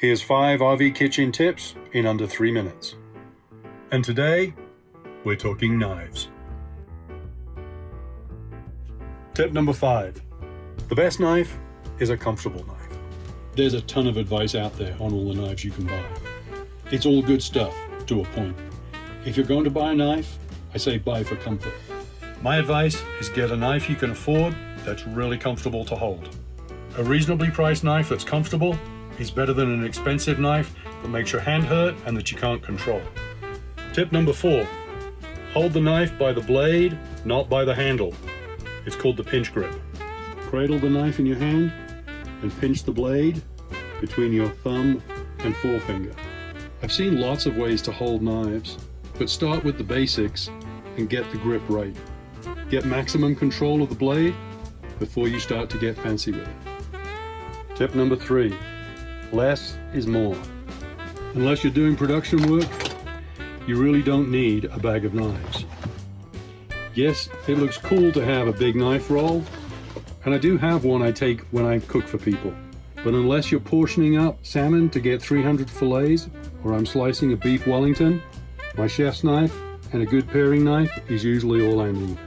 Here's 5 RV kitchen tips in under 3 minutes. And today, we're talking knives. Tip number 5. The best knife is a comfortable knife. There's a ton of advice out there on all the knives you can buy. It's all good stuff to a point. If you're going to buy a knife, I say buy for comfort. My advice is get a knife you can afford that's really comfortable to hold. A reasonably priced knife that's comfortable is better than an expensive knife that makes your hand hurt and that you can't control. Tip number 4. Hold the knife by the blade, not by the handle. It's called the pinch grip. Cradle the knife in your hand and pinch the blade between your thumb and forefinger. I've seen lots of ways to hold knives, but start with the basics and get the grip right. Get maximum control of the blade before you start to get fancy with it. Tip number 3. Less is more. Unless you're doing production work, you really don't need a bag of knives. Yes, it looks cool to have a big knife roll, and I do have one I take when I cook for people. But unless you're portioning up salmon to get 300 fillets, or I'm slicing a beef Wellington, my chef's knife and a good paring knife is usually all I need.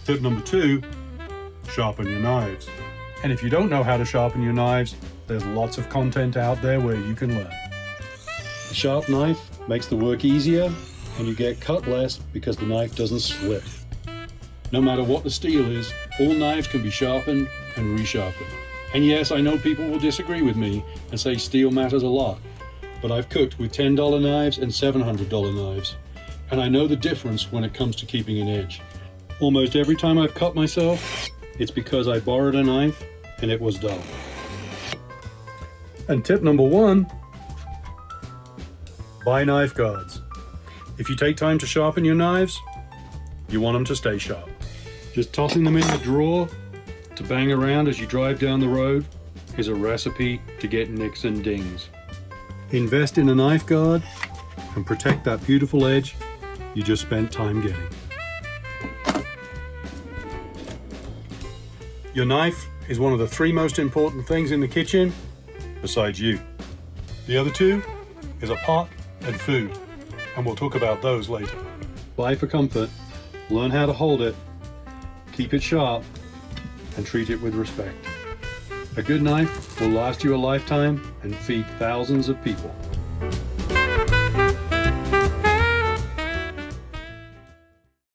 Tip number 2, sharpen your knives. And if you don't know how to sharpen your knives, there's lots of content out there where you can learn. A sharp knife makes the work easier and you get cut less because the knife doesn't slip. No matter what the steel is, all knives can be sharpened and resharpened. And yes, I know people will disagree with me and say steel matters a lot, but I've cooked with $10 knives and $700 knives, and I know the difference when it comes to keeping an edge. Almost every time I've cut myself, it's because I borrowed a knife and it was dull. And tip number 1, buy knife guards. If you take time to sharpen your knives, you want them to stay sharp. Just tossing them in the drawer to bang around as you drive down the road is a recipe to get nicks and dings. Invest in a knife guard and protect that beautiful edge you just spent time getting. Your knife is one of the 3 most important things in the kitchen besides you. The other 2 is a pot and food, and we'll talk about those later. Buy for comfort, learn how to hold it, keep it sharp, and treat it with respect. A good knife will last you a lifetime and feed thousands of people.